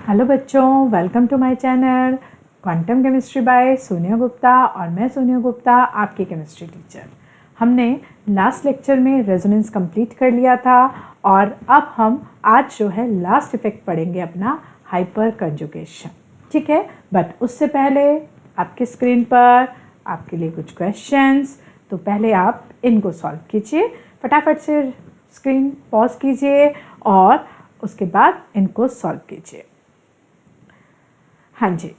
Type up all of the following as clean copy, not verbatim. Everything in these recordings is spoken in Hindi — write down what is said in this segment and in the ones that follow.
हेलो बच्चों, welcome to my channel quantum chemistry by Sonia Gupta. और मैं सोनिया गुप्ता, आपकी केमिस्ट्री टीचर। हमने लास्ट लेक्चर में रेजोनेंस कंप्लीट कर लिया था और अब हम आज जो है लास्ट इफेक्ट पढ़ेंगे अपना हाइपर कंजुगेशन। ठीक है, बट उससे पहले आपकी स्क्रीन पर आपके लिए कुछ क्वेश्चंस, तो पहले आप इनको सॉल्व कीजिए। फटाफट से स्क्रीन पॉज कीजिए और उसके बाद इनको सॉल्व कीजिए। हाँ जी,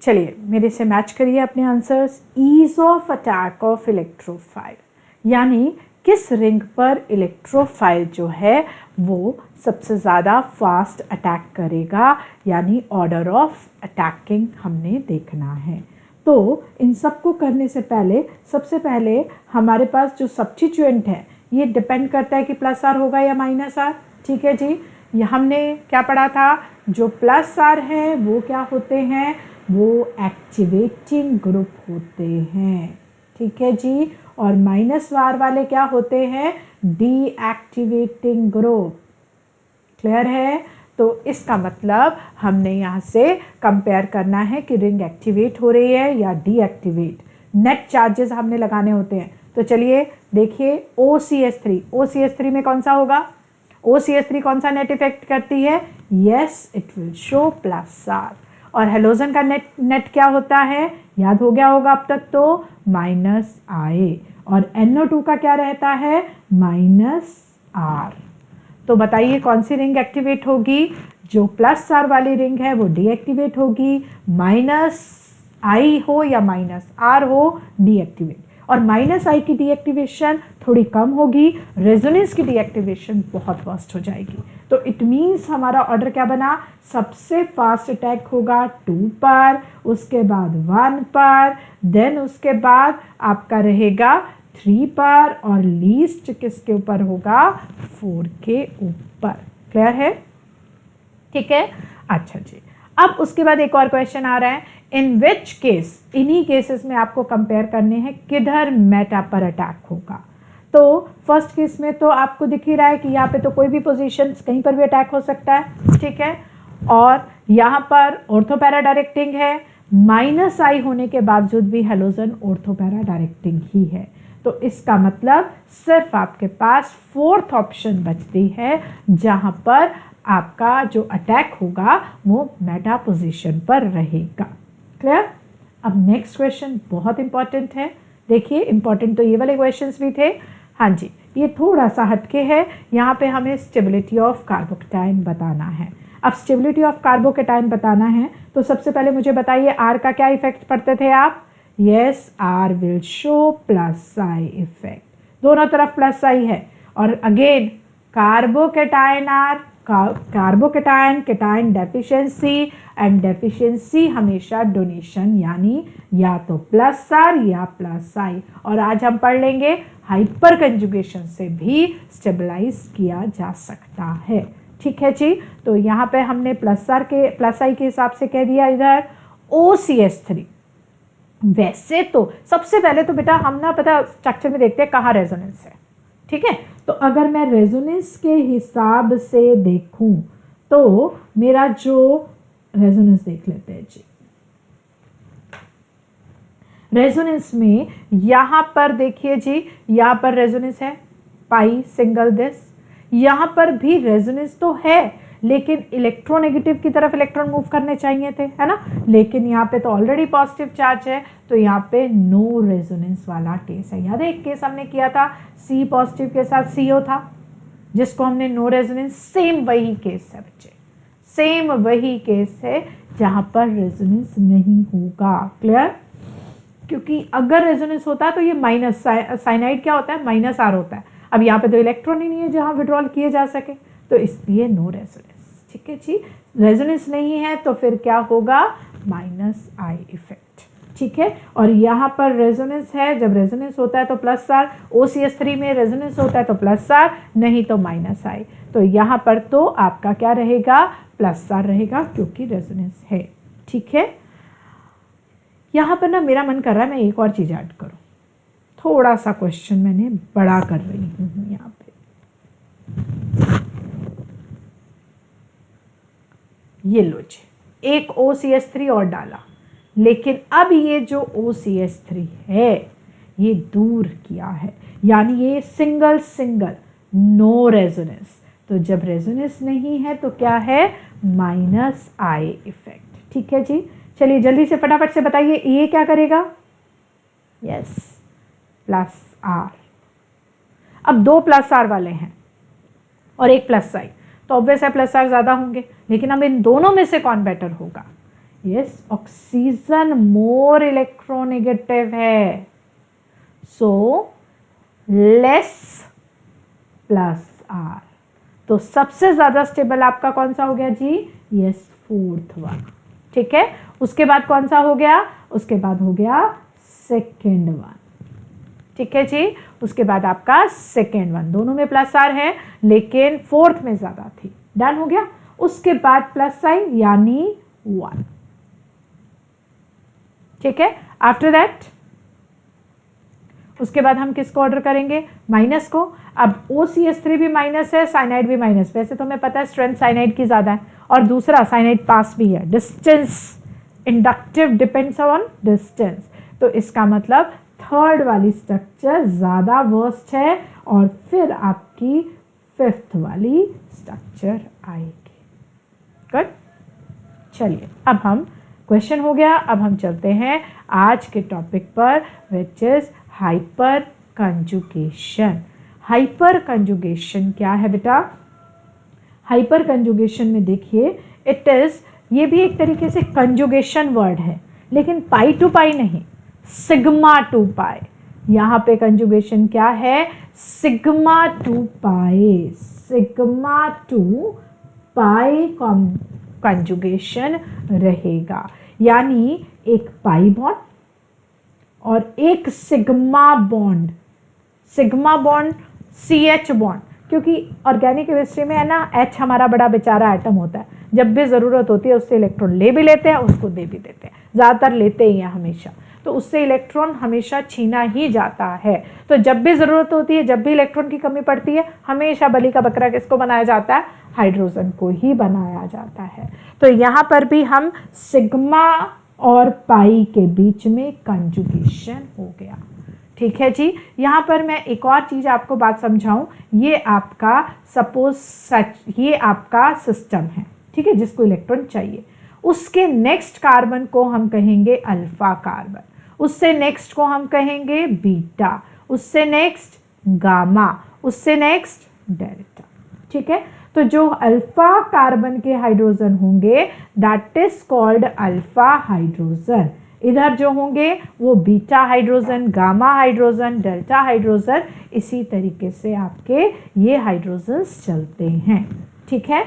चलिए मेरे से मैच करिए अपने answers. Ease of attack of electrophile, यानी किस रिंग पर इलेक्ट्रोफाइल जो है वो सबसे ज़्यादा फास्ट अटैक करेगा, यानी ऑर्डर ऑफ अटैकिंग हमने देखना है। तो इन सबको करने से पहले सबसे पहले हमारे पास जो सब्स्टिट्यूएंट है ये डिपेंड करता है कि प्लस आर होगा या माइनस आर। ठीक है जी, ये हमने क्या पढ़ा था, जो प्लस आर है वो क्या होते हैं, वो एक्टिवेटिंग ग्रुप होते हैं। ठीक है जी, और माइनस आर वाले क्या होते हैं, डीएक्टिवेटिंग ग्रुप। क्लियर है? तो इसका मतलब हमने यहाँ से कंपेयर करना है कि रिंग एक्टिवेट हो रही है या डीएक्टिवेट। नेट चार्जेस हमने लगाने होते हैं। तो चलिए देखिए, OCH3 में कौन सा होगा, OCH3 कौन सा नेट इफेक्ट करती है, yes it will show plus R. और हेलोजन का नेट क्या होता है, याद हो गया होगा अब तक, तो माइनस I। और NO2 का क्या रहता है, माइनस R। तो बताइए कौन सी रिंग एक्टिवेट होगी, जो प्लस आर वाली रिंग है वो डीएक्टिवेट होगी, माइनस I हो या माइनस R हो डीएक्टिवेट। और माइनस I की डीएक्टिवेशन थोड़ी कम होगी, रेजोनेंस की डीएक्टिवेशन बहुत फास्ट हो जाएगी। तो इट मीन्स हमारा ऑर्डर क्या बना, सबसे फास्ट अटैक होगा 2 पर, उसके बाद 1 पर, देन उसके बाद आपका रहेगा 3 पर, और लीस्ट किसके ऊपर होगा, 4 के ऊपर। क्लियर है? ठीक है, अच्छा जी। अब उसके बाद एक और क्वेश्चन आ रहा है, इन विच केस, इन्हीं केसेस में आपको कंपेयर करने हैं किधर मेटा पर अटैक होगा। तो फर्स्ट केस में तो आपको दिख ही रहा है कि यहाँ पे तो कोई भी पोजीशन कहीं पर भी अटैक हो सकता है। ठीक है, और यहाँ पर ऑर्थोपैरा डायरेक्टिंग है, माइनस I होने के बावजूद भी हेलोजन ऑर्थोपैरा डायरेक्टिंग ही है। तो इसका मतलब सिर्फ आपके पास फोर्थ ऑप्शन बचती है जहां पर आपका जो अटैक होगा वो मेटा पोजीशन पर रहेगा। क्लियर? अब नेक्स्ट क्वेश्चन बहुत इंपॉर्टेंट है। देखिए, इंपॉर्टेंट तो ये वाले क्वेश्चंस भी थे। हाँ जी, ये थोड़ा सा हटके है। यहाँ पे हमें स्टेबिलिटी ऑफ कार्बोकेटाइन बताना है। अब स्टेबिलिटी ऑफ कार्बोकेटाइन बताना है तो सबसे पहले मुझे बताइए आर का क्या इफेक्ट पढ़ते थे आप, yes R will show plus I effect. दोनों तरफ प्लस I है। और again carbocation R, carbocation cation deficiency, and deficiency हमेशा डोनेशन, यानी या तो प्लस आर या प्लस I। और आज हम पढ़ लेंगे हाइपर कंजुगेशन से भी स्टेबलाइज किया जा सकता है। ठीक है जी, तो यहाँ पे हमने प्लस I के हिसाब से कह दिया इधर OCH3। वैसे तो सबसे पहले तो बेटा हम ना पता स्ट्रक्चर में देखते हैं कहाँ रेजोनेंस है। ठीक है, तो अगर मैं रेजोनेंस के हिसाब से देखूं तो मेरा जो रेजोनेंस देख लेते हैं जी, रेजोनेंस में यहां पर देखिए जी, यहां पर रेजोनेंस है पाई सिंगल दिस, यहां पर भी रेजोनेंस तो है लेकिन इलेक्ट्रोनेगेटिव की तरफ इलेक्ट्रॉन मूव करने चाहिए थे, है ना, लेकिन यहाँ पे तो ऑलरेडी पॉजिटिव चार्ज है, तो यहाँ पे नो रेजोनेंस वाला केस है। याद है एक केस हमने किया था, C पॉजिटिव के साथ CO था जिसको हमने नो रेजोनेंस, सेम वही केस है बच्चे, सेम वही केस है जहां पर रेजोनेंस नहीं होगा। क्लियर? क्योंकि अगर रेजोनेंस होता है तो ये माइनस साइनाइड क्या होता है, माइनस R होता है। अब यहाँ पे तो इलेक्ट्रॉन ही नहीं है जहां विड्रॉल किए जा सके, तो इसलिए नो रेजोनेंस। ठीक है जी, रेजोनेंस नहीं है तो फिर क्या होगा, माइनस I इफेक्ट। ठीक है, और यहाँ पर रेजोनेंस है, जब रेजोनेंस होता है तो प्लस R, OCH3 में रेजोनेंस होता है तो प्लस R, नहीं तो माइनस I। तो यहाँ पर तो आपका क्या रहेगा, प्लस R रहेगा क्योंकि रेजोनेंस है। ठीक है, यहाँ पर ना मेरा मन कर रहा है मैं एक और चीज ऐड करूं, थोड़ा सा क्वेश्चन मैंने बड़ा कर रही हूँ यहाँ पे। ये लो जी, एक OCH3 और डाला, लेकिन अब ये जो OCH3 है ये दूर किया है, यानी ये सिंगल सिंगल, नो रेजोनेंस। तो जब रेजोनेंस नहीं है तो क्या है, माइनस आई इफेक्ट। ठीक है जी, चलिए जल्दी से फटाफट से बताइए ये क्या करेगा, यस प्लस आर। अब दो प्लस आर वाले हैं और एक प्लस आई, तो ऑब्वियस है प्लस आर ज्यादा होंगे, लेकिन अब इन दोनों में से कौन बेटर होगा, यस ऑक्सीजन मोर इलेक्ट्रोनेगेटिव है, सो लेस प्लस आर। तो सबसे ज्यादा स्टेबल आपका कौन सा हो गया जी, यस फोर्थ वन। ठीक है, उसके बाद कौन सा हो गया, उसके बाद हो गया सेकेंड वन। ठीक है जी, उसके बाद आपका सेकेंड वन, दोनों में प्लस आर है लेकिन फोर्थ में ज्यादा थी, डन हो गया। उसके बाद प्लस आई यानी 1। ठीक है, आफ्टर दैट उसके बाद हम किसको ऑर्डर करेंगे, माइनस को। अब OCH3 भी माइनस है, साइनाइड भी माइनस, वैसे तो हमें पता है स्ट्रेंथ साइनाइड की ज्यादा है, और दूसरा साइनाइड पास भी है, distance inductive depends on distance, तो इसका मतलब थर्ड वाली स्ट्रक्चर ज्यादा वर्स्ट है और फिर आपकी फिफ्थ वाली स्ट्रक्चर आएगी। गुड, चलिए अब हम क्वेश्चन हो गया, अब हम चलते हैं आज के टॉपिक पर, which is hyper conjugation. Hyper conjugation क्या है बेटा, हाइपर कंजुगेशन में देखिए इट इज, ये भी एक तरीके से कंजुगेशन वर्ड है, लेकिन पाई टू पाई नहीं, सिग्मा टू पाई। यहां पे कंजुगेशन क्या है, सिग्मा टू पाई, सिग्मा टू पाई कंजुगेशन रहेगा, यानी एक पाई बॉन्ड और एक sigma bond, sigma bond CH bond, क्योंकि ऑर्गेनिक केमिस्ट्री में है ना H हमारा बड़ा बेचारा एटम होता है, जब भी ज़रूरत होती है उससे इलेक्ट्रॉन ले भी लेते हैं, उसको दे भी देते हैं, ज़्यादातर लेते ही हैं हमेशा, तो उससे इलेक्ट्रॉन हमेशा छीना ही जाता है। तो जब भी ज़रूरत होती है, जब भी इलेक्ट्रॉन की कमी पड़ती है, हमेशा बलि का बकरा किसको बनाया जाता है, हाइड्रोजन को ही बनाया जाता है। तो यहाँ पर भी हम सिग्मा और पाई के बीच में कंजुगेशन हो गया। ठीक है जी, यहाँ पर मैं एक और चीज़ आपको बात समझाऊं, ये आपका सपोज ये आपका सिस्टम है, ठीक है, जिसको इलेक्ट्रॉन चाहिए, उसके नेक्स्ट कार्बन को हम कहेंगे अल्फा कार्बन, उससे नेक्स्ट को हम कहेंगे बीटा, उससे नेक्स्ट गामा, उससे नेक्स्ट डेल्टा। ठीक है, तो जो अल्फा कार्बन के हाइड्रोजन होंगे that is called alpha hydrogen, इधर जो होंगे वो beta hydrogen, gamma hydrogen, delta hydrogen, इसी तरीके से आपके ये हाइड्रोजन्स चलते हैं। ठीक है,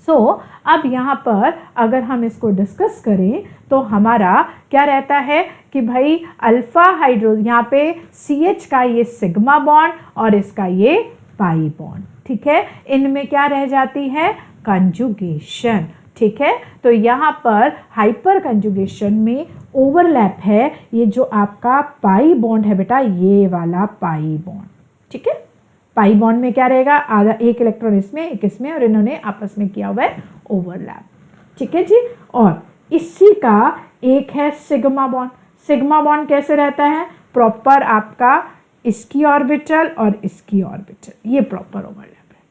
सो अब यहाँ पर अगर हम इसको डिस्कस करें तो हमारा क्या रहता है कि भाई अल्फा हाइड्रोजन, यहाँ पे CH का ये सिग्मा बॉन्ड और इसका ये पाई बॉन्ड, ठीक है, इनमें क्या रह जाती है, कंजुगेशन। ठीक है, तो यहाँ पर हाइपर कंजुगेशन में ओवरलैप है, ये जो आपका पाई बॉन्ड है बेटा, ये वाला पाई बॉन्ड। ठीक है, पाई बॉन्ड में क्या रहेगा, आधा एक इलेक्ट्रॉन इसमें एक इसमें, और इन्होंने आपस में किया हुआ है ओवरलैप। ठीक है जी, और इसी का एक है सिग्मा बॉन्ड। सिग्मा बॉन्ड कैसे रहता है, प्रॉपर आपका इसकी ऑर्बिटल और इसकी ऑर्बिटल, ये प्रॉपर ओवरलैप है,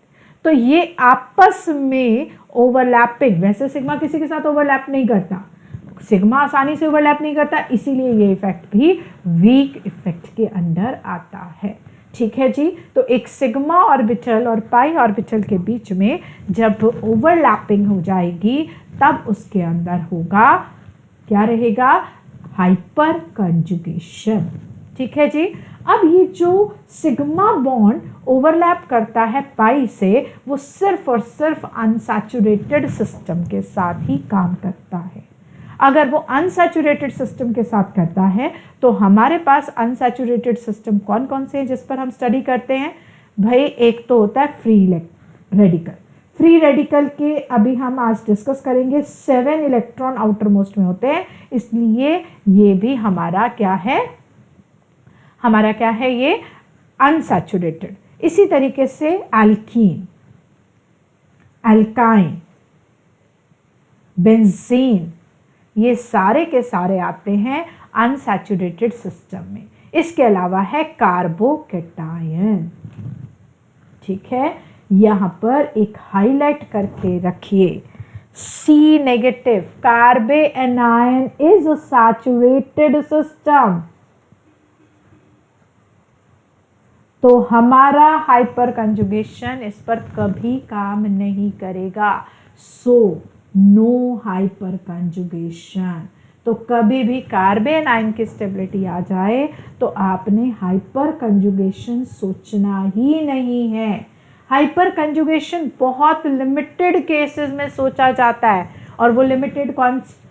तो ये आपस में ओवरलैपिंग, वैसे सिग्मा किसी के साथ ओवरलैप नहीं करता, सिग्मा आसानी से ओवरलैप नहीं करता, इसीलिए ये इफेक्ट भी वीक इफेक्ट के अंडर आता है। ठीक है जी, तो एक सिग्मा ऑर्बिटल और पाई ऑर्बिटल के बीच में जब ओवरलैपिंग हो जाएगी तब उसके अंदर होगा, क्या रहेगा, हाइपर कंजुगेशन। ठीक है जी, अब ये जो सिग्मा बॉन्ड ओवरलैप करता है पाई से, वो सिर्फ और सिर्फ अनसैचुरेटेड सिस्टम के साथ ही काम करता है। अगर वो अनसैचुरेटेड सिस्टम के साथ करता है तो हमारे पास अनसैचुरेटेड सिस्टम कौन कौन से हैं जिस पर हम स्टडी करते हैं, भाई एक तो होता है फ्री रेडिकल। फ्री रेडिकल के अभी हम आज डिस्कस करेंगे, 7 इलेक्ट्रॉन आउटर मोस्ट में होते हैं, इसलिए ये भी हमारा क्या है, हमारा क्या है, ये अनसैचुरेटेड। इसी तरीके से एल्कीन, एल्काइन, बेंजीन, ये सारे के सारे आते हैं अनसैचुरेटेड सिस्टम में। इसके अलावा है कार्बोकैटायन। ठीक है, यहाँ पर एक हाईलाइट करके रखिए, C negative कार्बोएनायन is a saturated system. तो हमारा हाइपर कंजुगेशन इस पर कभी काम नहीं करेगा। So no hyperconjugation. तो कभी भी कार्बोएनायन की स्टेबिलिटी आ जाए तो आपने हाइपर कंजुगेशन सोचना ही नहीं है। हाइपर कंजुगेशन बहुत लिमिटेड केसेस में सोचा जाता है, और वो लिमिटेड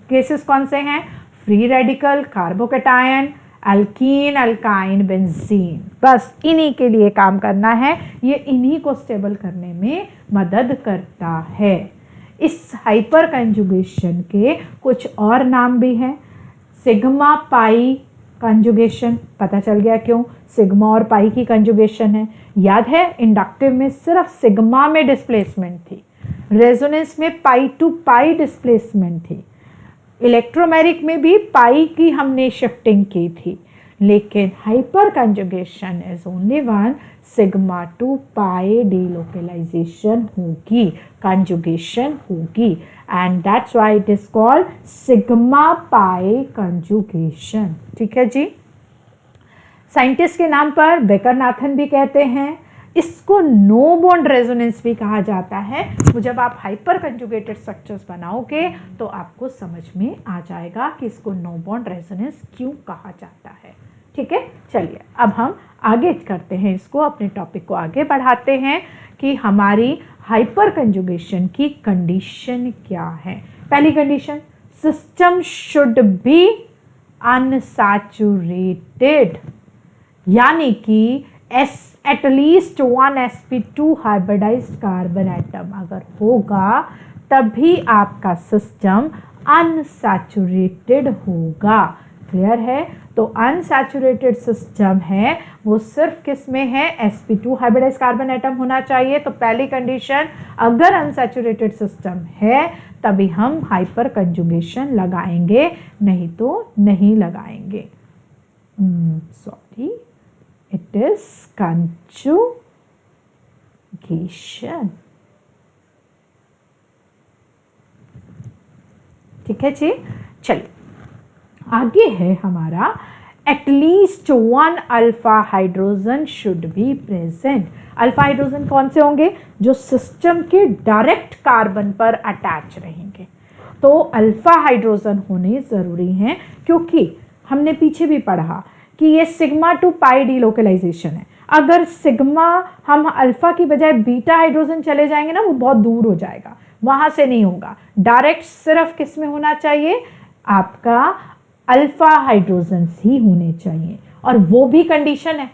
केसेस कौन से हैं? Free radical, carbocation, alkyne, alkyne, benzene, बस इन्हीं के लिए काम करना है। ये इन्हीं को स्टेबल करने में मदद करता है। इस हाइपर कंजुगेशन के कुछ और नाम भी हैं। सिग्मा पाई कंजुगेशन, पता चल गया क्यों सिग्मा और पाई की कंजुगेशन है। याद है इंडक्टिव में सिर्फ सिग्मा में डिस्प्लेसमेंट थी, रेजोनेंस में पाई टू पाई डिस्प्लेसमेंट थी, इलेक्ट्रोमेरिक में भी पाई की हमने शिफ्टिंग की थी। लेकिन hyper conjugation is only one, sigma two pi delocalisation होगी, कंजुगेशन होगी, and that's why it is called sigma pi conjugation. ठीक है जी। साइंटिस्ट के नाम पर बेकर-नाथन भी कहते हैं। इसको नो बॉन्ड रेजोनेंस भी कहा जाता है। तो जब आप हाइपर कंजुगेटेड स्ट्रक्चर्स बनाओगे तो आपको समझ में आ जाएगा कि इसको नो बॉन्ड रेजोनेंस क्यों कहा जाता है। ठीक है, चलिए अब हम आगे करते हैं, इसको अपने टॉपिक को आगे बढ़ाते हैं कि हमारी हाइपर कंजुगेशन की कंडीशन क्या है। पहली condition, system should be unsaturated, यानी कि at least 1 sp2 hybridised carbon atom अगर होगा तभी आपका सिस्टम अनसैचुरेटेड होगा। क्लियर है? तो अनसैचुरेटेड सिस्टम है वो सिर्फ किस में है? sp2 हाइब्रिडाइज्ड कार्बन एटम होना चाहिए। तो पहली कंडीशन, अगर अनसैचुरेटेड सिस्टम है तभी हम हाइपर कंजुगेशन लगाएंगे, नहीं तो नहीं लगाएंगे। Sorry, it is conjugation। ठीक है जी। चलिए आगे है हमारा, at least 1 alpha hydrogen should be present. Alpha hydrogen कौन से होंगे? जो सिस्टम के डायरेक्ट कार्बन पर अटैच रहेंगे। तो अल्फा हाइड्रोजन होने जरूरी हैं, क्योंकि हमने पीछे भी पढ़ा कि ये सिग्मा टू पाई डिलोकलाइजेशन है। अगर सिग्मा हम अल्फा की बजाय बीटा हाइड्रोजन चले जाएंगे ना, वो बहुत दूर हो जाएगा, वहां से नहीं होगा। डायरेक्ट सिर्फ किस में होना चाहिए? आपका अल्फा हाइड्रोजन ही होने चाहिए, और वो भी कंडीशन है।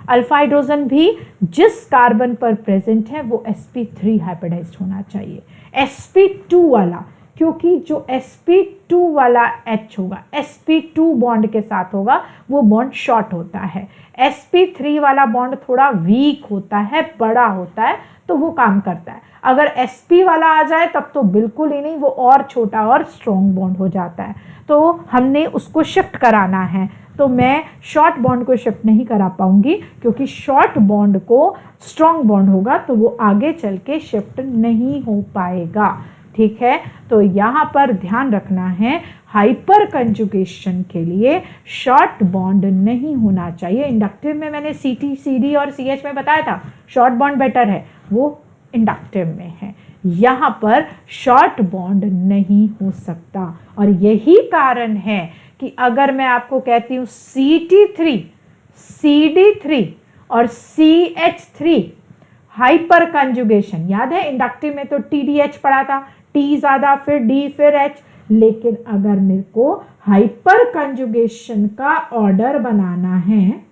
अल्फा हाइड्रोजन भी जिस कार्बन पर प्रेजेंट है वो sp3 हाइब्रिडाइज्ड होना चाहिए। sp2 वाला, क्योंकि जो sp2 वाला H होगा sp2 बॉन्ड के साथ होगा, वो बॉन्ड शॉर्ट होता है। sp3 वाला बॉन्ड थोड़ा वीक होता है, बड़ा होता है, तो वो काम करता है। अगर sp वाला आ जाए तब तो बिल्कुल ही नहीं, वो और छोटा और स्ट्रॉन्ग बॉन्ड हो जाता है। तो हमने उसको शिफ्ट कराना है, तो मैं शॉर्ट बॉन्ड को शिफ्ट नहीं करा पाऊंगी, क्योंकि शॉर्ट बॉन्ड को स्ट्रॉन्ग बॉन्ड होगा तो वो आगे चल के शिफ्ट नहीं हो पाएगा। ठीक है, तो यहाँ पर ध्यान रखना है, हाइपर कंजुगेशन के लिए शॉर्ट बॉन्ड नहीं होना चाहिए। इंडक्टिव में मैंने CT, CD और CH में बताया था शॉर्ट बॉन्ड बेटर है, वो इंडक्टिव में है। यहाँ पर शॉर्ट बॉन्ड नहीं हो सकता, और यही कारण है कि अगर मैं आपको कहती हूँ CT3, CD3 और CH3 हाइपर कंजुगेशन, याद है इंडक्टिव में तो TDH पढ़ा था, T ज्यादा फिर D फिर H, लेकिन अगर मेरे को हाइपर कंजुगेशन का ऑर्डर बनाना है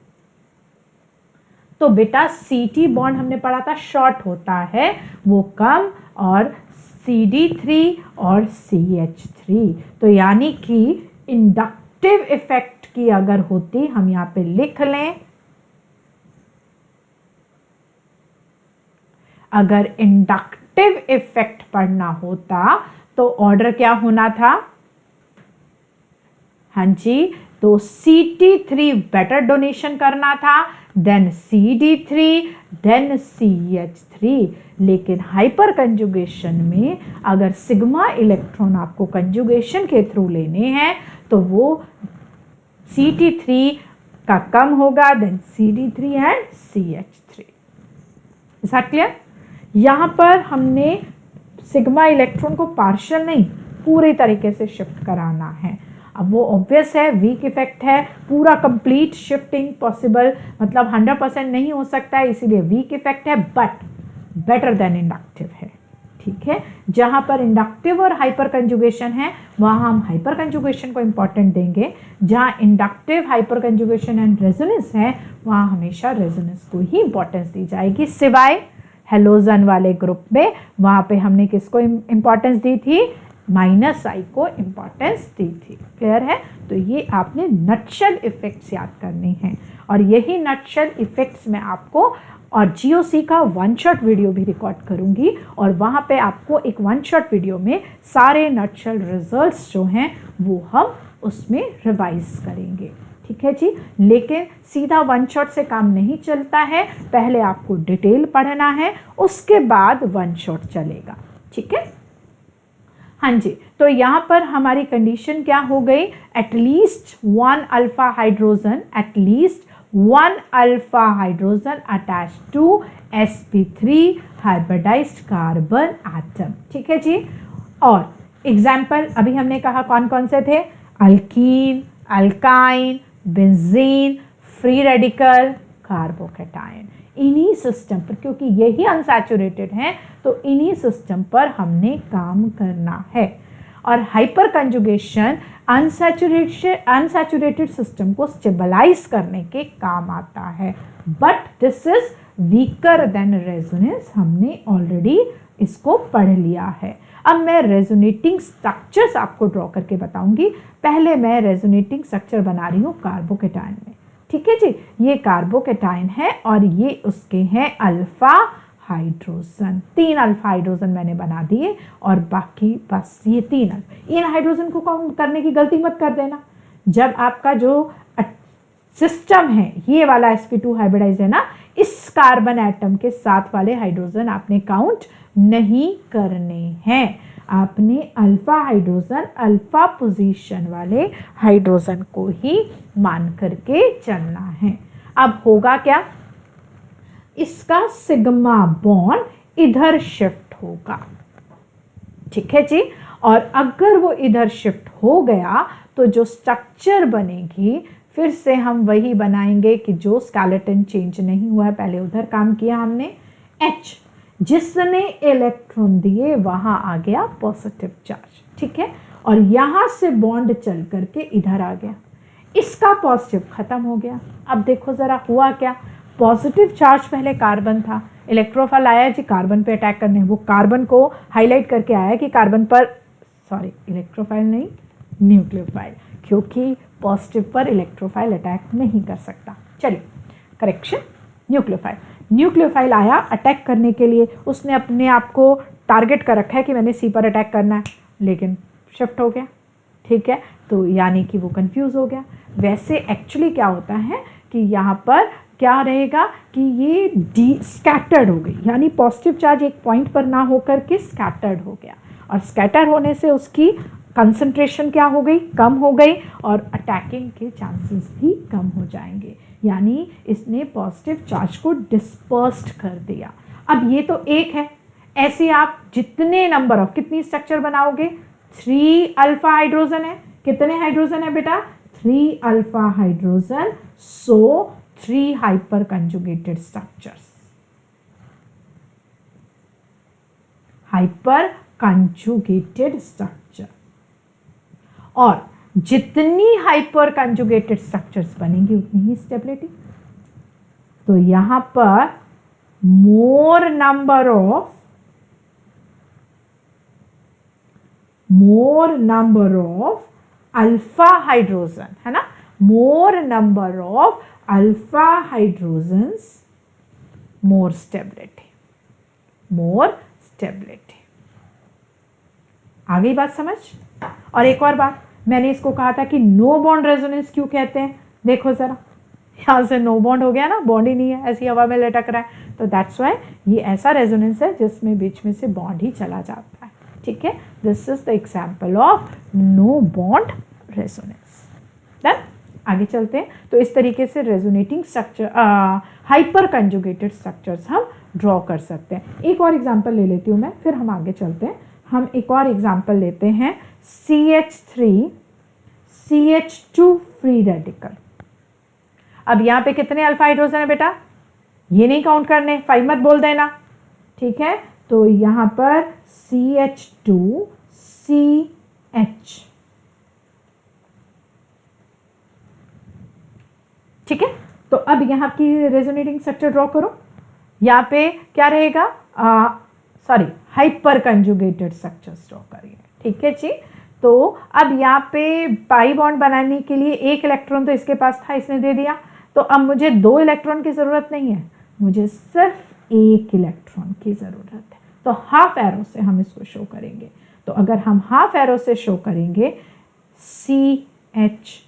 तो बेटा CT बॉन्ड हमने पढ़ा था शॉर्ट होता है, वो कम, और CD3 और CH3। तो यानी कि इंडक्टिव इफेक्ट की अगर होती, हम यहां पे लिख लें, अगर इंडक्टिव इंडक्टिव इफेक्ट पढ़ना होता तो ऑर्डर क्या होना था? हाँ जी, तो Ct3 बेटर डोनेशन करना था, देन CD3, देन CH3। लेकिन हाइपर कंजुगेशन में अगर सिग्मा इलेक्ट्रॉन आपको कंजुगेशन के थ्रू लेने हैं तो वो Ct3 का कम होगा, then CD3 and CH3। Is that clear? यहां पर हमने सिग्मा इलेक्ट्रॉन को पार्शियल नहीं, पूरे तरीके से शिफ्ट कराना है। अब वो ऑब्वियस है, वीक इफेक्ट है, पूरा कंप्लीट शिफ्टिंग पॉसिबल मतलब 100% नहीं हो सकता है, इसीलिए वीक इफेक्ट है, बट बेटर देन इंडक्टिव है। ठीक है, जहां पर इंडक्टिव और हाइपर कंजुगेशन है वहां हम हाइपर कंजुगेशन को इंपॉर्टेंट देंगे, जहां inductive, hyper conjugation and resonance है वहां हमेशा रेजोनेंस को ही इंपॉर्टेंस दी जाएगी, सिवाय हेलोजन वाले ग्रुप में। वहां पे हमने किसको इंपॉर्टेंस दी थी? -I को इंपॉर्टेंस दी थी। क्लियर है? तो ये आपने नटशेल इफेक्ट्स याद करने हैं, और यही नटशेल इफेक्ट्स में आपको और GOC का 1 शॉट वीडियो भी रिकॉर्ड करूंगी, और वहां पे आपको एक 1 शॉट वीडियो में सारे नटशेल रिजल्ट्स जो हैं वो हम उसमें रिवाइज करेंगे। ठीक है जी, लेकिन सीधा 1 शॉट से काम नहीं चलता है, पहले आपको डिटेल पढ़ना है, उसके बाद 1 शॉट चलेगा। ठीक है, हाँ जी, तो यहाँ पर हमारी कंडीशन क्या हो गई? At least 1 alpha hydrogen, at least 1 alpha hydrogen attach to sp3 hybridised carbon atom. ठीक है जी, और एग्जाम्पल अभी हमने कहा कौन कौन से थे? Alkyne, alkyne, benzene, free radical, carbocation. इन्हीं सिस्टम पर, क्योंकि यही अनसैचुरेटेड हैं, तो इन्हीं सिस्टम पर हमने काम करना है। और हाइपर कंजुगेशन अनसैचुरेटेड सिस्टम को स्टेबलाइज करने के काम आता है, but this is weaker then resonance. हमने ऑलरेडी इसको पढ़ लिया है। अब मैं रेजोनेटिंग स्ट्रक्चर्स आपको ड्रॉ करके बताऊंगी। पहले मैं रेजोनेटिंग स्ट्रक्चर बना रही हूँ कार्बोकैटायन में। ठीक है जी, ये कार्बोकैटायन है और ये उसके हैं अल्फा हाइड्रोजन। 3 अल्फा हाइड्रोजन मैंने बना दिए, और बाकी बस ये 3 इन हाइड्रोजन को काउंट करने की गलती मत कर देना। जब आपका जो सिस्टम है ये वाला sp2 हाइब्रिडाइज है ना, इस कार्बन एटम के साथ वाले हाइड्रोजन आपने काउंट नहीं करने हैं। आपने अल्फा हाइड्रोजन, अल्फा पोजीशन वाले हाइड्रोजन को ही मान करके चलना है। अब होगा क्या? इसका सिग्मा बॉन्ड इधर शिफ्ट होगा। ठीक है जी, और अगर वो इधर शिफ्ट हो गया तो जो स्ट्रक्चर बनेगी फिर से हम वही बनाएंगे कि जो स्केलेटन चेंज नहीं हुआ है, पहले उधर काम किया हमने। H जिसने इलेक्ट्रॉन दिए वहां आ गया पॉजिटिव चार्ज। ठीक है, और यहां से बॉन्ड चल करके इधर आ गया, इसका पॉजिटिव खत्म हो गया। अब देखो जरा हुआ क्या? पॉजिटिव चार्ज पहले कार्बन था, इलेक्ट्रोफाइल आया जी कार्बन पे अटैक करने, वो कार्बन को हाईलाइट करके आया कि कार्बन पर, सॉरी इलेक्ट्रोफाइल नहीं न्यूक्लियोफाइल, क्योंकि पॉजिटिव पर इलेक्ट्रोफाइल अटैक नहीं कर सकता। चलिए करेक्शन, न्यूक्लियोफाइल आया अटैक करने के लिए, उसने अपने आप को टारगेट कर रखा है कि मैंने सी पर अटैक करना है, लेकिन शिफ्ट हो गया। ठीक है, तो यानी कि वो कंफ्यूज हो गया। वैसे एक्चुअली क्या होता है कि यहाँ पर क्या रहेगा कि ये स्कैटर्ड हो गई, यानी पॉजिटिव चार्ज एक पॉइंट पर ना होकर के स्कैटर्ड हो गया, और स्कैटर होने से उसकी कंसंट्रेशन क्या हो गई? कम हो गई, और अटैकिंग के चांसेस भी कम हो जाएंगे, यानी इसने पॉजिटिव चार्ज को डिस्पर्स्ड कर दिया। अब ये तो एक है, ऐसे आप जितने नंबर ऑफ, कितनी स्ट्रक्चर बनाओगे? 3 अल्फा हाइड्रोजन है, कितने हाइड्रोजन है बेटा? 3 अल्फा हाइड्रोजन, सो 3 hyper conjugated structures, hyper conjugated structure. और जितनी हाइपर कंजुगेटेड स्ट्रक्चर्स बनेंगी उतनी ही स्टेबिलिटी। तो यहां पर more number of alpha hydrogen है ना, more number of alpha hydrogens, more stability, stability. आ गई बात समझ? और एक और बात, मैंने इसको कहा था कि नो बॉन्ड रेजोनेंस क्यों कहते हैं, देखो जरा, यहाँ से नो बॉन्ड हो गया ना, बॉन्ड ही नहीं है, ऐसी हवा में लटक रहा है, तो दैट्स वाई ये ऐसा रेजोनेंस है जिसमें बीच में से बॉन्ड ही चला जाता है। ठीक है, this is the example of no bond resonance. Done, आगे चलते हैं। तो इस तरीके से resonating structure, hyperconjugated structures हम ड्रॉ कर सकते हैं। एक और एग्जाम्पल ले लेती हूँ मैं, फिर हम आगे चलते हैं। हम एक और एग्जाम्पल लेते हैं, CH3 CH2 फ्री रेडिकल। अब यहाँ पे कितने अल्फा हाइड्रोजन है बेटा, ये नहीं काउंट करने, 5 मत बोल देना, ठीक है। तो यहाँ पर CH2 CH, ठीक है। तो अब यहाँ की रेजोनेटिंग स्ट्रक्चर ड्रॉ करो। यहाँ पे क्या रहेगा, sorry, hyper conjugated structures draw करिए, ठीक है जी। तो अब यहाँ पे पाई बॉन्ड बनाने के लिए एक इलेक्ट्रॉन तो इसके पास था, इसने दे दिया, तो अब मुझे 2 इलेक्ट्रॉन की ज़रूरत नहीं है, मुझे सिर्फ 1 इलेक्ट्रॉन की ज़रूरत है। तो हाफ एरो से हम इसको शो करेंगे। तो अगर हम हाफ एरो से शो करेंगे, CH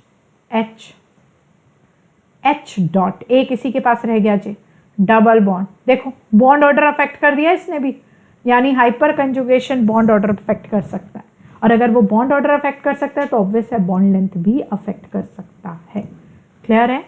H डॉट, एक इसी के पास रह गया जी, डबल बॉन्ड, देखो बॉन्ड ऑर्डर अफेक्ट कर दिया इसने भी, यानी hyper conjugation bond order affect कर सकता है, और अगर वो बॉन्ड ऑर्डर अफेक्ट कर सकता है तो ऑब्वियस है बॉन्ड लेंथ भी अफेक्ट कर सकता है। क्लियर है?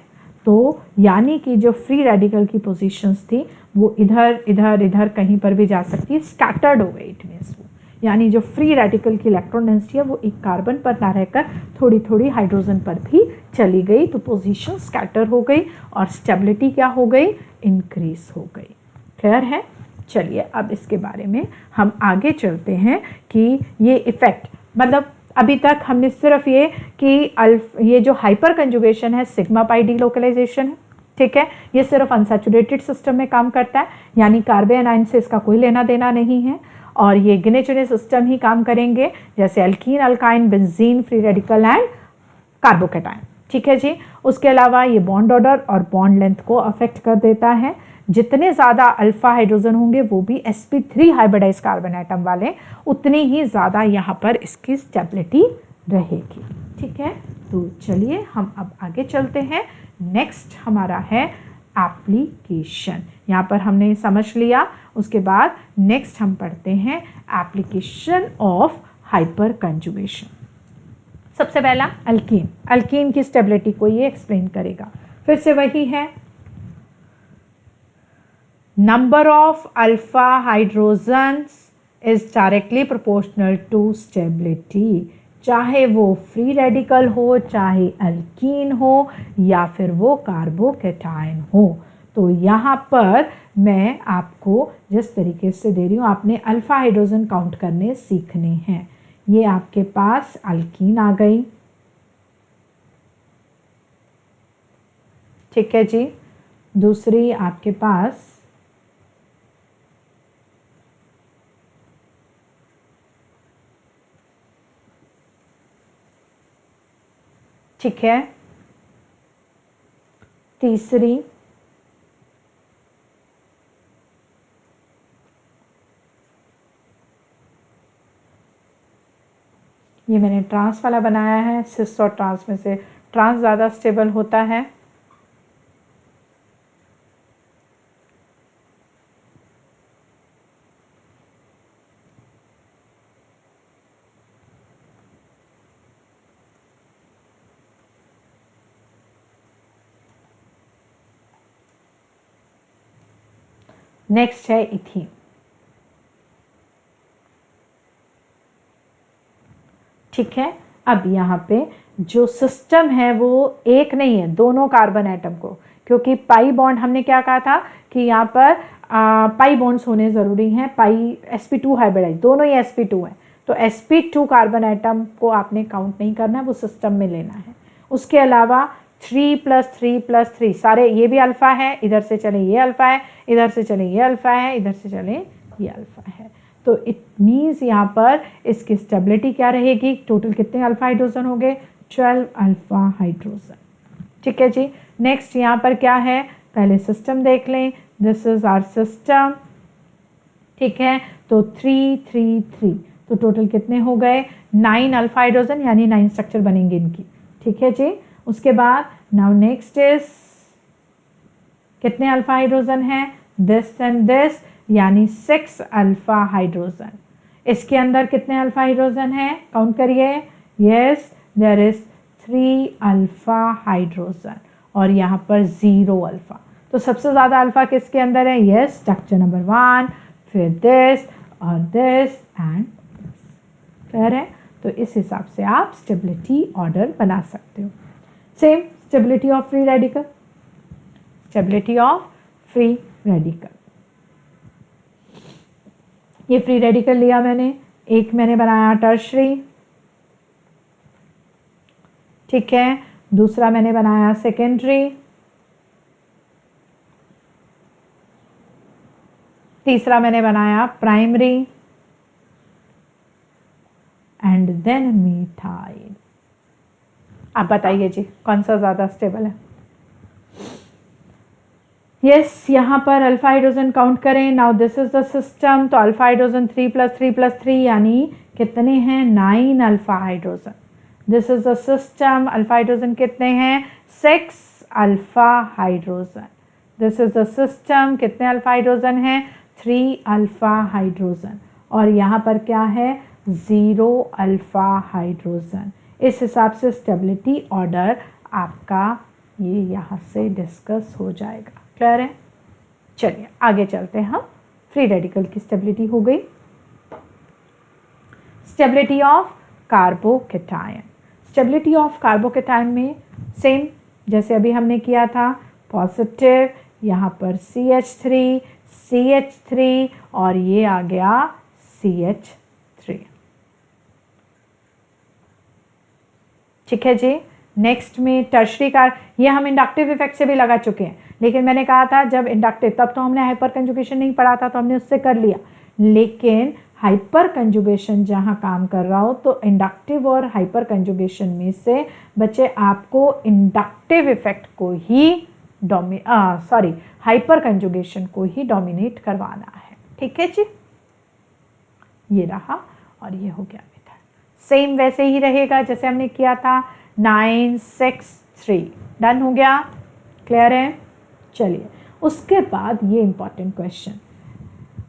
तो यानी कि जो फ्री रेडिकल की पोजीशंस थी वो इधर इधर इधर कहीं पर भी जा सकती है, स्कैटर्ड हो गई इट मीन्स, यानी जो फ्री रेडिकल की इलेक्ट्रॉन डेंसिटी है वो एक कार्बन पर ना रहकर थोड़ी थोड़ी हाइड्रोजन पर भी चली गई, तो पोजीशन स्कैटर हो गई और स्टेबिलिटी क्या हो गई, इंक्रीज हो गई। क्लियर है? चलिए अब इसके बारे में हम आगे चलते हैं कि ये इफेक्ट, मतलब अभी तक हमने सिर्फ ये कि ये जो हाइपर कंजुगेशन है सिग्मा पाई डीलोकलाइजेशन है, ठीक है, ये सिर्फ अनसैचुरेटेड सिस्टम में काम करता है, यानी कार्बन आयन से इसका कोई लेना देना नहीं है, और ये गिने चुने सिस्टम ही काम करेंगे, जैसे alkyne, alkyne, benzene, free radical and carbocation, ठीक है जी। उसके अलावा ये बॉन्ड ऑर्डर और बॉन्ड लेंथ को अफेक्ट कर देता है। जितने ज़्यादा अल्फा हाइड्रोजन होंगे वो भी sp3 हाइब्रिडाइज कार्बन एटम वाले, उतनी ही ज़्यादा यहाँ पर इसकी स्टेबिलिटी रहेगी, ठीक है। तो चलिए हम अब आगे चलते हैं। नेक्स्ट हमारा है एप्लीकेशन, यहाँ पर हमने समझ लिया, उसके बाद नेक्स्ट हम पढ़ते हैं एप्लीकेशन ऑफ हाइपर कंजुगेशन। सबसे पहला अल्कीन, अल्कीन की स्टेबिलिटी को ये एक्सप्लेन करेगा, फिर से वही है, number of alpha hydrogens is directly proportional to stability, चाहे वो फ्री रेडिकल हो, चाहे अल्कीन हो, या फिर वो कार्बोकेटाइन हो। तो यहाँ पर मैं आपको जिस तरीके से दे रही हूँ, आपने अल्फा हाइड्रोजन काउंट करने सीखने हैं। ये आपके पास अल्कीन आ गई, ठीक है जी। दूसरी आपके पास ठीक है, तीसरी ये मैंने ट्रांस वाला बनाया है, सिस और ट्रांस में से ट्रांस ज़्यादा स्टेबल होता है। नेक्स्ट है इथीन, ठीक है। अब यहाँ पे जो सिस्टम है वो एक नहीं है, दोनों कार्बन एटम को, क्योंकि पाई बॉन्ड हमने क्या कहा था कि यहाँ पर पाई बॉन्ड्स होने ज़रूरी हैं, पाई sp2 हाइब्रिडाइज, दोनों ही sp2 है, तो sp2 कार्बन एटम को आपने काउंट नहीं करना है, वो सिस्टम में लेना है। उसके अलावा 3 + 3 + 3 सारे, ये भी अल्फा है, इधर से चले ये अल्फा है, इधर से चले ये अल्फा है, इधर से चले ये अल्फा है, तो इट मीन्स यहाँ पर इसकी स्टेबिलिटी क्या रहेगी, टोटल कितने अल्फा हाइड्रोजन हो गए, 12 अल्फा हाइड्रोजन, ठीक है जी। नेक्स्ट यहाँ पर क्या है, पहले सिस्टम देख लें, दिस इज आवर सिस्टम, ठीक है, तो 3 3 3, तो टोटल कितने हो गए 9 अल्फा हाइड्रोजन, यानी 9 स्ट्रक्चर बनेंगे इनकी। ठीक है जी। उसके बाद नाउ नेक्स्ट इज कितने अल्फा हाइड्रोजन है, दिस एंड दिस, यानी 6 अल्फा हाइड्रोजन। इसके अंदर कितने अल्फा हाइड्रोजन है, काउंट करिए। Yes, there is 3 alpha hydrogen और यहाँ पर 0 अल्फा। तो सबसे ज़्यादा अल्फा किसके अंदर है, यस, स्ट्रक्चर नंबर 1, फिर दिस और दिस एंड क्लियर है। तो इस हिसाब से आप स्टेबिलिटी ऑर्डर बना सकते हो। Same stability of free radical, stability of free radical, ये फ्री रेडिकल लिया मैंने, एक मैंने बनाया टर्शरी, ठीक है, दूसरा मैंने बनाया सेकेंडरी, तीसरा मैंने बनाया प्राइमरी एंड देन मीथाइल। आप बताइए जी कौन सा ज़्यादा स्टेबल है। यस, यहाँ पर अल्फा हाइड्रोजन काउंट करें। Now this is the system, तो अल्फा हाइड्रोजन 3 + 3 + 3 यानी कितने हैं 9 alpha hydrogen. This is the system, alpha hydrogen कितने हैं 6 alpha hydrogen. This is the system, कितने अल्फा हाइड्रोजन हैं 3 अल्फा हाइड्रोजन और यहाँ पर क्या है 0 अल्फा हाइड्रोजन। इस हिसाब से स्टेबिलिटी ऑर्डर आपका ये यहाँ से डिस्कस हो जाएगा। क्लियर है। चलिए आगे चलते हैं हम। फ्री रेडिकल की स्टेबिलिटी हो गई। Stability of carbocation, stability of carbocation में सेम जैसे अभी हमने किया था, पॉजिटिव, यहाँ पर CH3 CH3 और ये आ गया CH3। ठीक है जी। नेक्स्ट में टर्शरी का, ये हम इंडक्टिव इफेक्ट से भी लगा चुके हैं, लेकिन मैंने कहा था जब इंडक्टिव, तब तो हमने हाइपर कंजुगेशन नहीं पढ़ा था तो हमने उससे कर लिया, लेकिन हाइपर कंजुगेशन जहाँ काम कर रहा हो तो इंडक्टिव और हाइपर कंजुगेशन में से बच्चे आपको इंडक्टिव इफेक्ट को ही हाइपर कंजुगेशन को ही डोमिनेट करवाना है। ठीक है जी, ये रहा और ये हो गया मेथड। सेम वैसे ही रहेगा जैसे हमने किया था 9 6 3, डन हो गया। क्लियर है। चलिए उसके बाद ये इंपॉर्टेंट क्वेश्चन,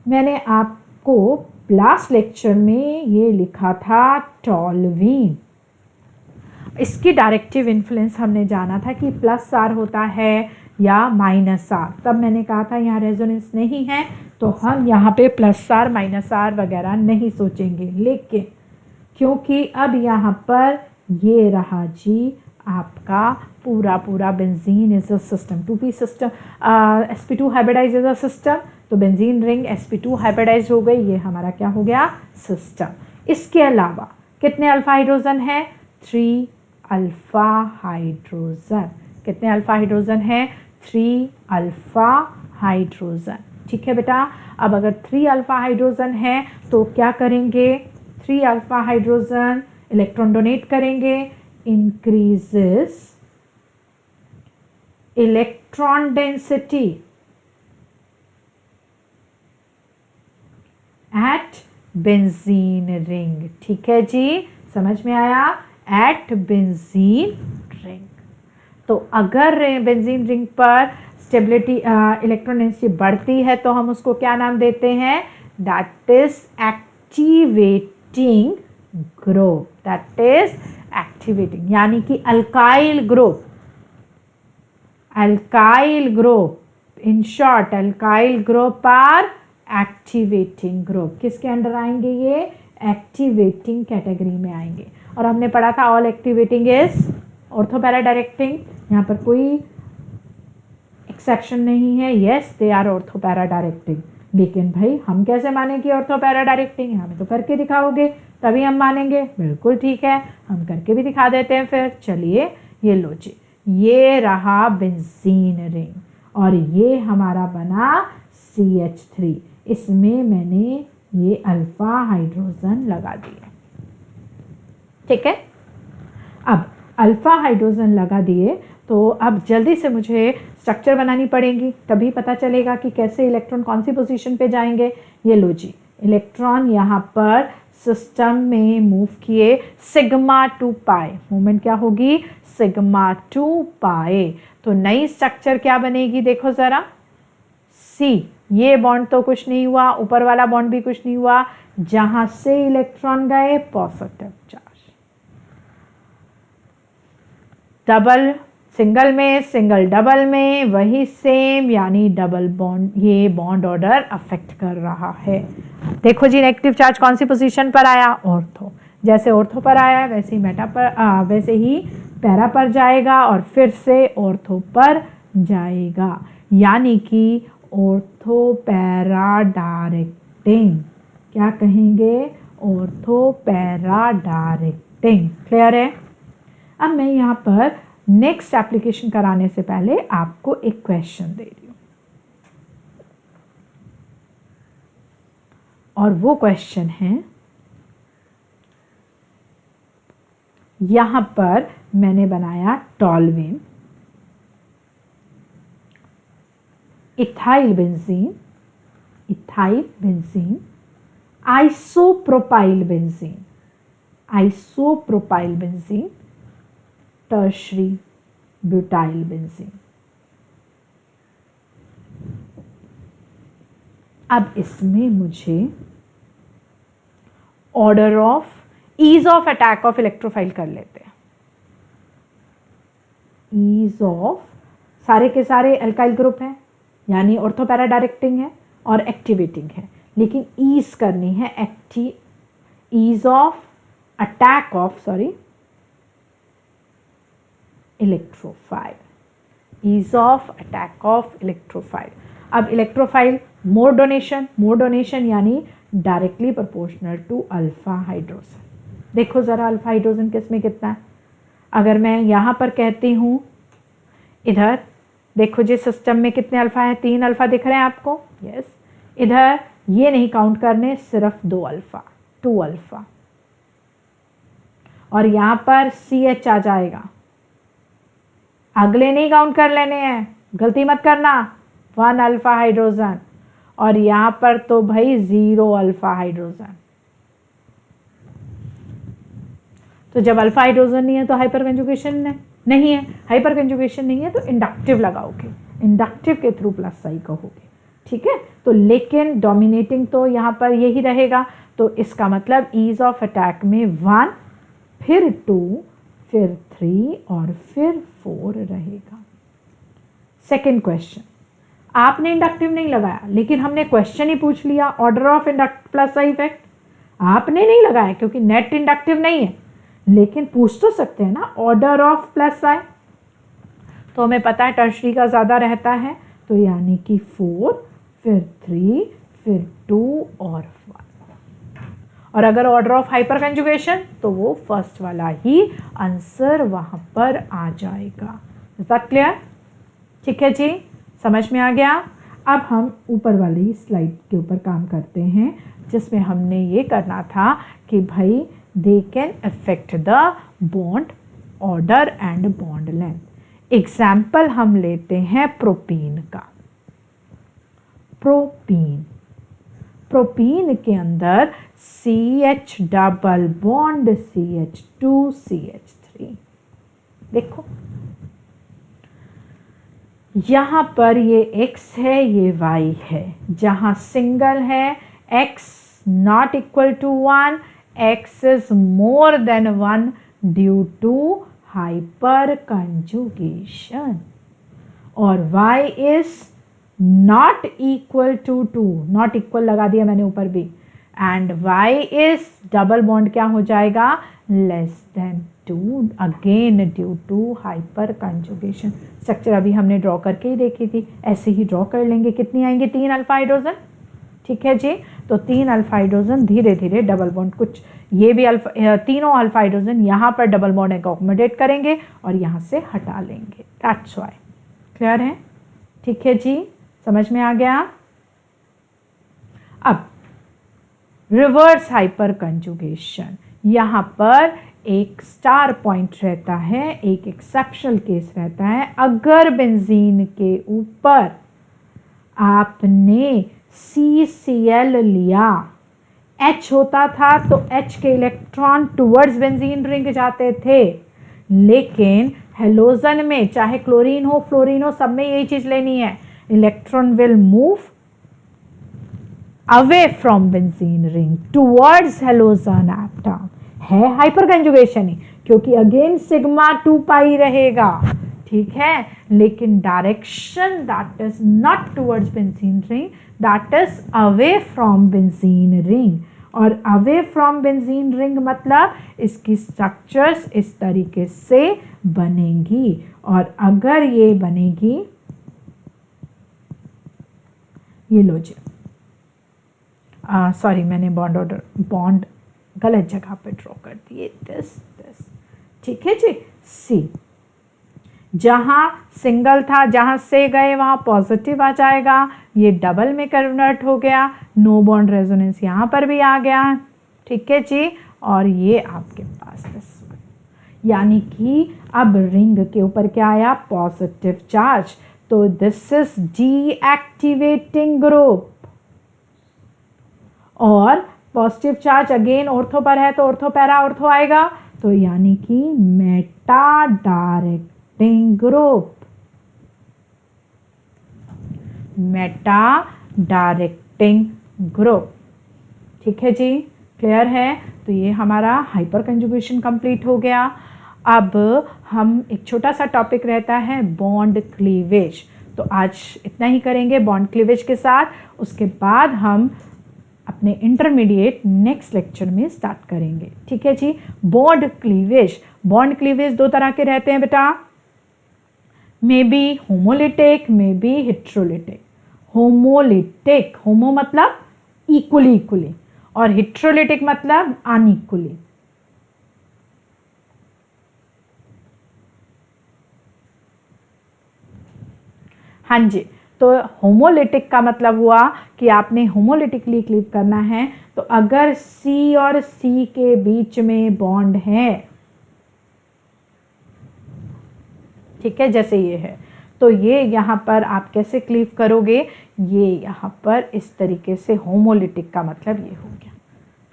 मैंने आपको लास्ट लेक्चर में ये लिखा था टॉलवीन, इसकी डायरेक्टिव इन्फ्लुएंस हमने जाना था कि +R होता है या -R। तब मैंने कहा था यहाँ रेजोनेंस नहीं है तो हम यहाँ पे +R -R वगैरह नहीं सोचेंगे, लेकिन क्योंकि अब यहाँ पर ये रहा जी आपका पूरा benzene is a system, 2p system, sp2 hybridise is a system, तो बेंजीन रिंग sp2 हाइब्रिडाइज हो गई, ये हमारा क्या हो गया सिस्टम। इसके अलावा कितने अल्फा हाइड्रोजन है 3 अल्फा हाइड्रोजन। कितने अल्फा हाइड्रोजन है 3 अल्फा हाइड्रोजन। ठीक है बेटा। अब अगर 3 अल्फा हाइड्रोजन है तो क्या करेंगे, 3 अल्फा हाइड्रोजन इलेक्ट्रॉन डोनेट करेंगे, increases electron density at benzene ring। ठीक है जी, समझ में आया, at benzene ring। तो अगर बेंजीन रिंग पर स्टेबिलिटी इलेक्ट्रॉन डेंसिटी बढ़ती है तो हम उसको क्या नाम देते हैं, that is activating group, that is activating, यानी कि alkyl group, alkyl group, in short alkyl group are activating group. किसके अंडर आएंगे ये, एक्टिवेटिंग कैटेगरी में आएंगे। और हमने पढ़ा था all activating is ortho para directing, यहाँ पर कोई एक्सेप्शन नहीं है, yes they are ortho para directing. लेकिन भाई हम कैसे माने कि ऑर्थो पैरा डायरेक्टिंग, हमें तो करके दिखाओगे तभी हम मानेंगे। बिल्कुल ठीक है, हम करके भी दिखा देते हैं फिर। चलिए ये लो जी, ये रहा बेंजीन रिंग और ये हमारा बना CH3, इसमें मैंने ये अल्फा हाइड्रोजन लगा दिए। ठीक है। अब अल्फ़ा हाइड्रोजन लगा दिए तो अब जल्दी से मुझे स्ट्रक्चर बनानी पड़ेगी, तभी पता चलेगा कि कैसे इलेक्ट्रॉन कौन सी पोजीशन पे जाएंगे। ये लो जी, इलेक्ट्रॉन यहाँ पर सिस्टम में मूव किए, सिग्मा 2 पाई, मूवमेंट क्या होगी, सिग्मा 2 पाई। तो नई स्ट्रक्चर क्या बनेगी, देखो ज़रा, सी, ये बॉन्ड तो कुछ नहीं हुआ, ऊपर वाला बॉन्ड भी कुछ नहीं हुआ, जहां से इलेक्ट्रॉन गए पॉजिटिव चार्ज। डबल सिंगल में, सिंगल डबल में वही सेम, यानी डबल बॉन्ड, ये बॉन्ड ऑर्डर अफेक्ट कर रहा है। देखो जी, नेगेटिव चार्ज कौन सी पोजीशन पर आया, ऑर्थो। जैसे ऑर्थो पर आया वैसे ही मेटा पर वैसे ही पैरा पर जाएगा और फिर से ऑर्थो पर जाएगा, यानी कि ऑर्थो पैरा डायरेक्टिंग। क्या कहेंगे, ऑर्थो पैरा डायरेक्टिंग। क्लियर है। अब मैं यहाँ पर नेक्स्ट एप्लीकेशन कराने से पहले आपको एक क्वेश्चन दे रही हूँ, और वो क्वेश्चन है, यहाँ पर मैंने बनाया toluene, ethyl benzene, isopropyl benzene, tertiary butyl benzene. अब इसमें मुझे order of ease of attack of electrophile कर लेते हैं। ईज ऑफ, सारे के सारे अल्काइल ग्रुप हैं, यानी ऑर्थो पैरा डायरेक्टिंग है और एक्टिवेटिंग है, लेकिन ईज करनी है ease of attack of electrophile, ease of attack of electrophile. अब इलेक्ट्रोफाइल मोर डोनेशन यानी directly proportional to alpha hydrogen. देखो ज़रा अल्फा हाइड्रोजन किसमें कितना है। अगर मैं यहाँ पर कहती हूँ, इधर देखो जी, सिस्टम में कितने अल्फा हैं, 3 अल्फा दिख रहे हैं आपको, यस। इधर ये नहीं काउंट करने, सिर्फ 2 अल्फा, 2 अल्फा, और यहाँ पर CH आ जाएगा, अगले नहीं काउंट कर लेने हैं, गलती मत करना, 1 अल्फा हाइड्रोजन, और यहाँ पर तो भाई 0 अल्फा हाइड्रोजन। तो जब अल्फा हाइड्रोजन नहीं है तो हाइपर कंजुगेशन नहीं है, हाइपर कंजुगेशन नहीं है तो इंडक्टिव लगाओगे, इंडक्टिव के थ्रू प्लस साई कहोगे, ठीक है। तो लेकिन डोमिनेटिंग तो यहाँ पर यही रहेगा, तो इसका मतलब ईज ऑफ अटैक में 1, फिर 2, फिर 3 और फिर 4 रहेगा। सेकेंड क्वेश्चन, आपने इंडक्टिव नहीं लगाया, लेकिन हमने क्वेश्चन ही पूछ लिया, order of induct plus I effect. आपने नहीं लगाया क्योंकि नेट इंडक्टिव नहीं है, लेकिन पूछ तो सकते हैं ना, ऑर्डर ऑफ प्लस आई। तो हमें पता है टर्शरी का ज़्यादा रहता है, तो यानी कि 4, फिर 3, फिर 2 और 1। और अगर ऑर्डर ऑफ हाइपर कंजुगेशन तो वो फर्स्ट वाला ही आंसर वहाँ पर आ जाएगा। Is that clear? ठीक है जी, समझ में आ गया। अब हम ऊपर वाली स्लाइड के ऊपर काम करते हैं, जिसमें हमने ये करना था कि भाई they can affect the bond order and bond length. Example हम लेते हैं प्रोपीन का। प्रोपीन के अंदर CH double bond CH2 CH3। देखो यहाँ पर ये X है, ये Y है, जहाँ सिंगल है X not equal to 1, X is more than 1 due to hyperconjugation, और Y is not equal to 2, not equal लगा दिया मैंने ऊपर भी, and Y is double bond क्या हो जाएगा, less than 2, again due to hyperconjugation. Structure अभी हमने ड्रॉ करके ही देखी थी, ऐसे ही ड्रॉ कर लेंगे। कितनी आएंगे, 3 अल्फा हाइड्रोजन, ठीक है जी। तो 3 अल्फा हाइड्रोजन धीरे धीरे डबल बॉन्ड, कुछ ये भी तीनों अल्फा हाइड्रोजन यहाँ पर डबल बॉन्ड अकोमोडेट करेंगे और यहाँ से हटा लेंगे, दैट्स व्हाई। क्लियर है? ठीक है जी, समझ में आ गया। अब रिवर्स हाइपर कंजुगेशन, यहाँ पर एक स्टार पॉइंट रहता है, एक एक्सेप्शनल केस रहता है। अगर बेंजीन के ऊपर आपने CCl लिया, H होता था तो H के इलेक्ट्रॉन टुवर्ड्स बेंजीन रिंग जाते थे, लेकिन हेलोजन में चाहे क्लोरीन हो फ्लोरीन हो सब में यही चीज लेनी है, electron will move away from benzene ring towards halogen atom. है हाइपर कंजुगेशन ही, क्योंकि अगेन सिग्मा 2 पाई रहेगा, ठीक है, लेकिन direction that is not towards benzene ring, that is away from benzene ring. और अवे फ्रॉम बेंजीन रिंग मतलब इसकी स्ट्रक्चर्स इस तरीके से बनेंगी, और अगर ये बनेगी, ये लो जी, सॉरी मैंने बॉन्ड गलत जगह पे ड्रॉ कर दिए, दिस, ठीक है जी। सी जहां सिंगल था, जहां से गए वहां पॉजिटिव आ जाएगा, ये डबल में कन्वर्ट हो गया, नो बॉन्ड रेजोनेंस यहां पर भी आ गया, ठीक है जी। और ये आपके पास दिस, यानी कि अब रिंग के ऊपर क्या आया, पॉजिटिव चार्ज, तो दिस इज डीएक्टिवेटिंग ग्रुप। और पॉजिटिव चार्ज अगेन ऑर्थो पर है तो ऑर्थो पैरा ऑर्थो आएगा, तो यानी कि Meta directing group, Meta directing group, ठीक है जी, क्लियर है। तो ये हमारा हाइपर कंजुगेशन कंप्लीट हो गया। अब हम एक छोटा सा टॉपिक रहता है बॉन्ड क्लीवेज, तो आज इतना ही करेंगे बॉन्ड क्लीवेज के साथ। उसके बाद हम अपने इंटरमीडिएट नेक्स्ट लेक्चर में स्टार्ट करेंगे, ठीक है जी। बॉन्ड क्लीवेज दो तरह के रहते हैं बेटा, maybe homolytic, maybe heterolytic. Homolytic, homo मतलब इक्वली, और हेट्रोलिटिक मतलब अनइक्वली। हाँ जी, तो होमोलिटिक का मतलब हुआ कि आपने होमोलिटिकली क्लीव करना है, तो अगर C और C के बीच में बॉन्ड है, ठीक है, जैसे ये है, तो ये यहाँ पर आप कैसे क्लीव करोगे, ये यहाँ पर इस तरीके से, होमोलिटिक का मतलब ये हो गया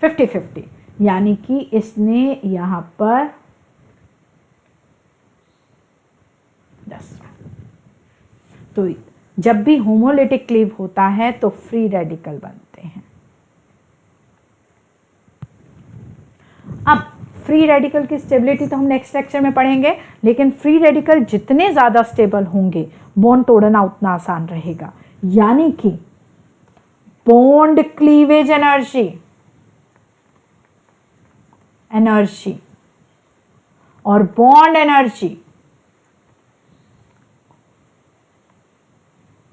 50-50, यानी कि इसने यहाँ पर 10। तो जब भी होमोलिटिक क्लीव होता है तो फ्री रेडिकल बनते हैं। अब फ्री रेडिकल की स्टेबिलिटी तो हम नेक्स्ट लेक्चर में पढ़ेंगे, लेकिन फ्री रेडिकल जितने ज्यादा स्टेबल होंगे बॉन्ड तोड़ना उतना आसान रहेगा। यानी कि बॉन्ड क्लीवेज एनर्जी और bond energy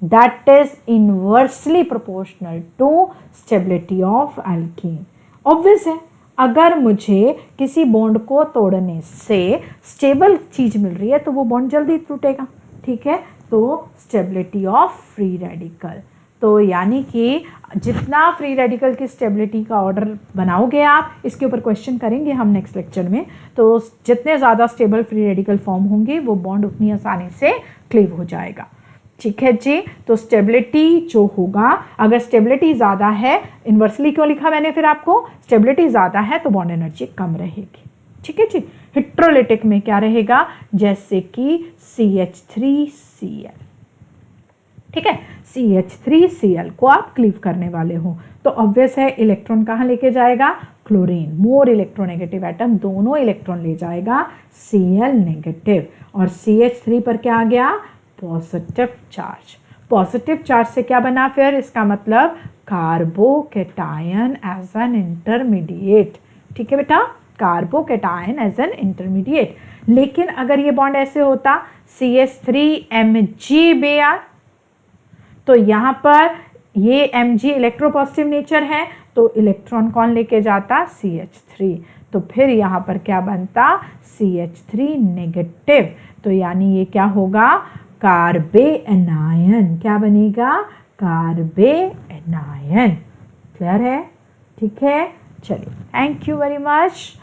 that is inversely proportional to stability of alkene। Obvious है, अगर मुझे किसी बॉन्ड को तोड़ने से स्टेबल चीज मिल रही है तो वो बॉन्ड जल्दी टूटेगा, ठीक है। तो स्टेबिलिटी ऑफ फ्री रेडिकल, तो यानी कि जितना फ्री रेडिकल की स्टेबिलिटी का ऑर्डर बनाओगे आप, इसके ऊपर क्वेश्चन करेंगे हम नेक्स्ट लेक्चर में, तो जितने ज़्यादा स्टेबल फ्री रेडिकल फॉर्म होंगे वो बॉन्ड उतनी आसानी से क्लीव हो जाएगा, ठीक है जी। तो स्टेबिलिटी जो होगा, अगर स्टेबिलिटी ज़्यादा है, इन्वर्सली क्यों लिखा मैंने फिर आपको, स्टेबिलिटी ज़्यादा है तो बॉन्ड एनर्जी कम रहेगी, ठीक है जी। हेट्रोलिटिक में क्या रहेगा, जैसे कि CH3Cl, ठीक है, CH3Cl को आप क्लीव करने वाले हो, तो ऑब्वियस है इलेक्ट्रॉन कहाँ लेके जाएगा, क्लोरीन, मोर इलेक्ट्रोनेगेटिव एटम दोनों इलेक्ट्रॉन ले जाएगा Cl नेगेटिव, और CH3 पर क्या आ गया, पॉजिटिव चार्ज। पॉजिटिव चार्ज से क्या बना फिर, इसका मतलब कार्बोकेटायन एज एन इंटरमीडिएट, ठीक है बेटा, कार्बोकेटायन एज एन इंटरमीडिएट। लेकिन अगर ये बॉन्ड ऐसे होता CH3Mg, तो यहाँ पर ये Mg इलेक्ट्रोपॉजिटिव नेचर है, तो इलेक्ट्रॉन कौन लेके जाता, CH3, तो फिर यहाँ पर क्या बनता, CH3 नेगेटिव, तो यानी ये क्या होगा, कार्बे एनायन, क्या बनेगा, कार्बे एनायन। क्लियर है, ठीक है, चलिए, थैंक यू वेरी मच।